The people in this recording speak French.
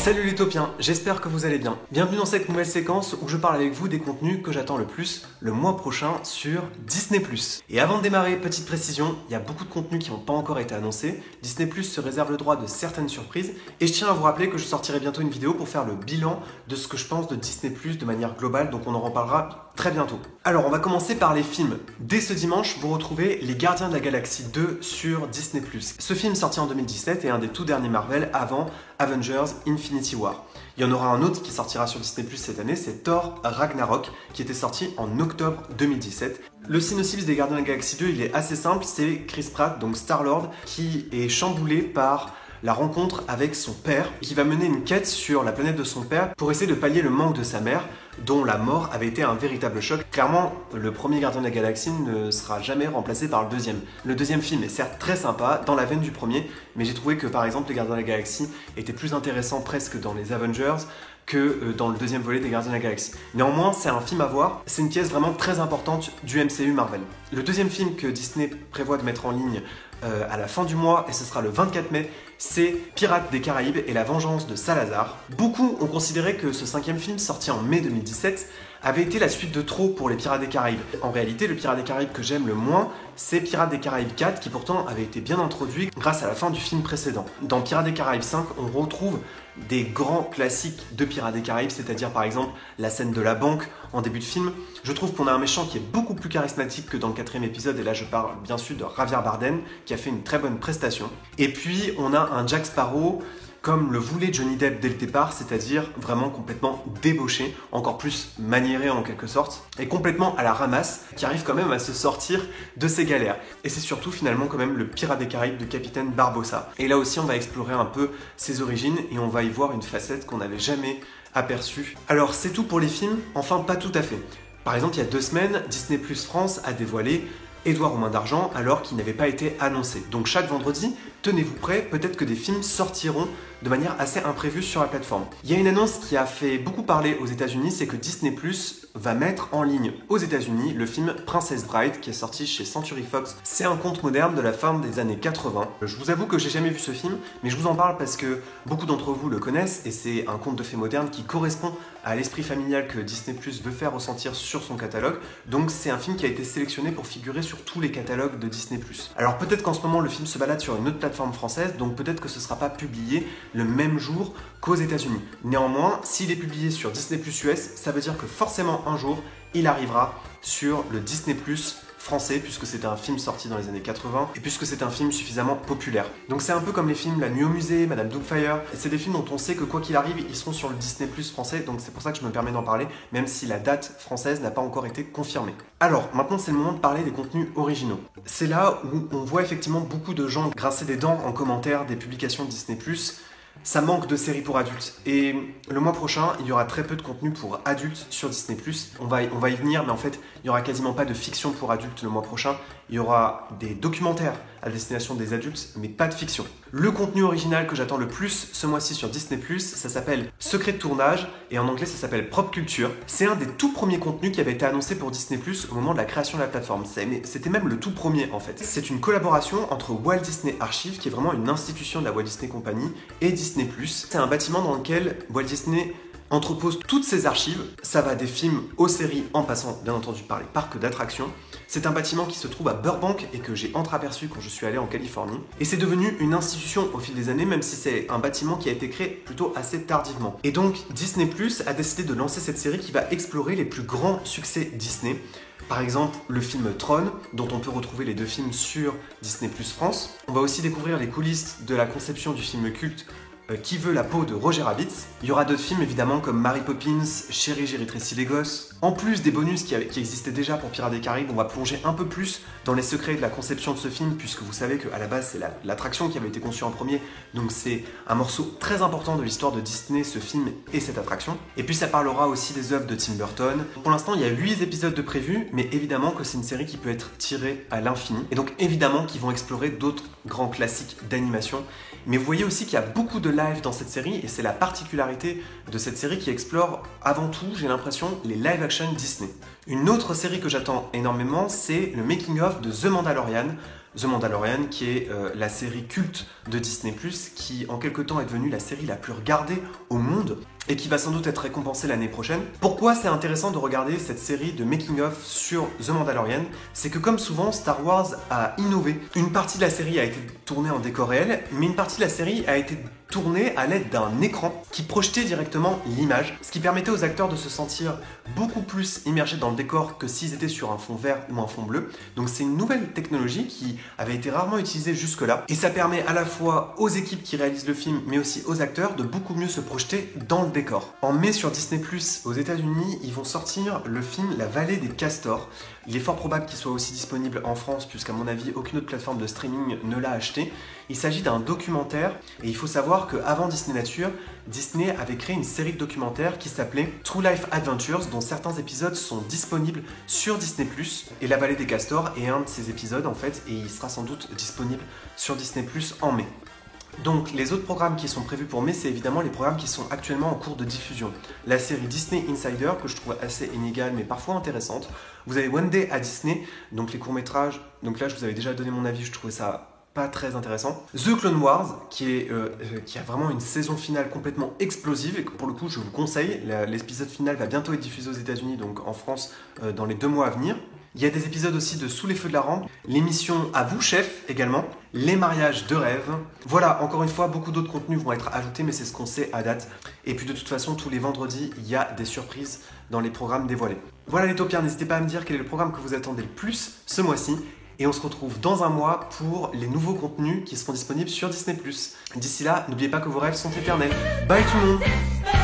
Salut les Topiens, j'espère que vous allez bien. Bienvenue dans cette nouvelle séquence où je parle avec vous des contenus que j'attends le plus le mois prochain sur Disney+. Et avant de démarrer, petite précision, il y a beaucoup de contenus qui n'ont pas encore été annoncés. Disney+ se réserve le droit de certaines surprises et je tiens à vous rappeler que je sortirai bientôt une vidéo pour faire le bilan de ce que je pense de Disney+, de manière globale, donc on en reparlera très bientôt. Alors on va commencer par les films. Dès ce dimanche, vous retrouvez Les Gardiens de la Galaxie 2 sur Disney+. Ce film sorti en 2017 est un des tout derniers Marvel avant Avengers Infinity War. Il y en aura un autre qui sortira sur Disney+ cette année, c'est Thor Ragnarok, qui était sorti en octobre 2017. Le synopsis des Gardiens de la Galaxie 2, il est assez simple, c'est Chris Pratt, donc Star-Lord, qui est chamboulé par la rencontre avec son père, qui va mener une quête sur la planète de son père pour essayer de pallier le manque de sa mère, dont la mort avait été un véritable choc. Clairement, le premier Gardien de la Galaxie ne sera jamais remplacé par le deuxième. Le deuxième film est certes très sympa, dans la veine du premier, mais j'ai trouvé que par exemple les Gardiens de la Galaxie étaient plus intéressants presque dans les Avengers que dans le deuxième volet des Gardiens de la Galaxie. Néanmoins, c'est un film à voir, c'est une pièce vraiment très importante du MCU Marvel. Le deuxième film que Disney prévoit de mettre en ligne à la fin du mois, et ce sera le 24 mai, c'est Pirates des Caraïbes et la vengeance de Salazar. Beaucoup ont considéré que ce cinquième film, sorti en mai 2017, avait été la suite de trop pour les Pirates des Caraïbes. En réalité, le Pirates des Caraïbes que j'aime le moins, c'est Pirates des Caraïbes 4, qui pourtant avait été bien introduit grâce à la fin du film précédent. Dans Pirates des Caraïbes 5, on retrouve des grands classiques de Pirates des Caraïbes, c'est-à-dire par exemple la scène de la banque en début de film. Je trouve qu'on a un méchant qui est beaucoup plus charismatique que dans le quatrième épisode, et là je parle bien sûr de Javier Bardem, qui a fait une très bonne prestation. Et puis on a un Jack Sparrow comme le voulait Johnny Depp dès le départ, c'est-à-dire vraiment complètement débauché, encore plus maniéré en quelque sorte, et complètement à la ramasse, qui arrive quand même à se sortir de ses galères. Et c'est surtout finalement quand même le Pirate des Caraïbes de Capitaine Barbossa. Et là aussi on va explorer un peu ses origines et on va y voir une facette qu'on n'avait jamais aperçue. Alors c'est tout pour les films, enfin pas tout à fait. Par exemple, il y a 2 semaines, Disney+ France a dévoilé Édouard aux mains d'argent alors qu'il n'avait pas été annoncé. Donc chaque vendredi, tenez-vous prêts, peut-être que des films sortiront de manière assez imprévue sur la plateforme. Il y a une annonce qui a fait beaucoup parler aux États-Unis, c'est que Disney+ va mettre en ligne aux États-Unis le film Princess Bride qui est sorti chez Century Fox. C'est un conte moderne de la fin des années 80. Je vous avoue que j'ai jamais vu ce film, mais je vous en parle parce que beaucoup d'entre vous le connaissent et c'est un conte de fées moderne qui correspond à l'esprit familial que Disney+ veut faire ressentir sur son catalogue. Donc c'est un film qui a été sélectionné pour figurer sur tous les catalogues de Disney+. Alors peut-être qu'en ce moment le film se balade sur une autre plateforme française, donc peut-être que ce ne sera pas publié le même jour qu'aux États-Unis. Néanmoins, s'il est publié sur Disney+ US, ça veut dire que forcément un jour, il arrivera sur le Disney+ français, puisque c'était un film sorti dans les années 80 et puisque c'est un film suffisamment populaire. Donc c'est un peu comme les films La Nuit au musée, Madame Doubtfire, et c'est des films dont on sait que quoi qu'il arrive, ils seront sur le Disney+ français, donc c'est pour ça que je me permets d'en parler, même si la date française n'a pas encore été confirmée. Alors, maintenant c'est le moment de parler des contenus originaux. C'est là où on voit effectivement beaucoup de gens grincer des dents en commentaire des publications de Disney+. Ça manque de séries pour adultes. Et le mois prochain, il y aura très peu de contenu pour adultes sur Disney+. On va y venir, mais en fait, il n'y aura quasiment pas de fiction pour adultes le mois prochain. Il y aura des documentaires à destination des adultes, mais pas de fiction. Le contenu original que j'attends le plus ce mois-ci sur Disney+, ça s'appelle Secret de tournage, et en anglais ça s'appelle Pop Culture. C'est un des tout premiers contenus qui avait été annoncé pour Disney+, au moment de la création de la plateforme. C'était même le tout premier en fait. C'est une collaboration entre Walt Disney Archive, qui est vraiment une institution de la Walt Disney Company, et Disney+. C'est un bâtiment dans lequel Walt Disney entrepose toutes ses archives. Ça va des films aux séries en passant bien entendu par les parcs d'attractions. C'est un bâtiment qui se trouve à Burbank et que j'ai entreaperçu quand je suis allé en Californie. Et c'est devenu une institution au fil des années, même si c'est un bâtiment qui a été créé plutôt assez tardivement. Et donc Disney+ a décidé de lancer cette série qui va explorer les plus grands succès Disney. Par exemple, le film Tron, dont on peut retrouver les 2 films sur Disney+ France. On va aussi découvrir les coulisses de la conception du film culte Qui veut la peau de Roger Rabbit. Il y aura d'autres films évidemment comme Mary Poppins, Chérie j'ai rétréci les gosses. En plus des bonus qui existaient déjà pour Pirates des Caraïbes, on va plonger un peu plus dans les secrets de la conception de ce film, puisque vous savez qu'à la base c'est l'attraction qui avait été conçue en premier, donc c'est un morceau très important de l'histoire de Disney, ce film et cette attraction. Et puis ça parlera aussi des œuvres de Tim Burton. Pour l'instant il y a 8 épisodes de prévus, mais évidemment que c'est une série qui peut être tirée à l'infini, et donc évidemment qu'ils vont explorer d'autres grands classiques d'animation. Mais vous voyez aussi qu'il y a beaucoup de live dans cette série, et c'est la particularité de cette série qui explore avant tout, j'ai l'impression, les live action Disney. Une autre série que j'attends énormément, c'est le making of de The Mandalorian, The Mandalorian, qui est la série culte de Disney+, qui en quelque temps est devenue la série la plus regardée au monde et qui va sans doute être récompensée l'année prochaine. Pourquoi c'est intéressant de regarder cette série de making-of sur The Mandalorian? C'est que comme souvent, Star Wars a innové. Une partie de la série a été tournée en décor réel, mais une partie de la série a été tournée à l'aide d'un écran qui projetait directement l'image, ce qui permettait aux acteurs de se sentir beaucoup plus immergés dans le décor que s'ils étaient sur un fond vert ou un fond bleu. Donc c'est une nouvelle technologie qui avait été rarement utilisée jusque-là, et ça permet à la fois aux équipes qui réalisent le film, mais aussi aux acteurs de beaucoup mieux se projeter dans le décor. En mai sur Disney+, aux États-Unis, ils vont sortir le film La Vallée des Castors. Il est fort probable qu'il soit aussi disponible en France, puisqu'à mon avis, aucune autre plateforme de streaming ne l'a acheté. Il s'agit d'un documentaire, et il faut savoir qu'avant Disney Nature, Disney avait créé une série de documentaires qui s'appelait True Life Adventures, dont certains épisodes sont disponibles sur Disney+, et La Vallée des Castors est un de ces épisodes en fait, et il sera sans doute disponible sur Disney+ en mai. Donc les autres programmes qui sont prévus pour mai, c'est évidemment les programmes qui sont actuellement en cours de diffusion. La série Disney Insider, que je trouve assez inégale mais parfois intéressante. Vous avez One Day à Disney, donc les courts-métrages. Donc là, je vous avais déjà donné mon avis, je trouvais ça pas très intéressant. The Clone Wars, qui a vraiment une saison finale complètement explosive et que pour le coup, je vous conseille. L'épisode final va bientôt être diffusé aux États-Unis, donc en France, dans les 2 mois à venir. Il y a des épisodes aussi de Sous les feux de la rampe, l'émission À vous chef également, les mariages de rêve. Voilà, encore une fois, beaucoup d'autres contenus vont être ajoutés, mais c'est ce qu'on sait à date. Et puis de toute façon, tous les vendredis, il y a des surprises dans les programmes dévoilés. Voilà les taupiens, n'hésitez pas à me dire quel est le programme que vous attendez le plus ce mois-ci. Et on se retrouve dans un mois pour les nouveaux contenus qui seront disponibles sur Disney+. D'ici là, n'oubliez pas que vos rêves sont éternels. Bye tout le monde!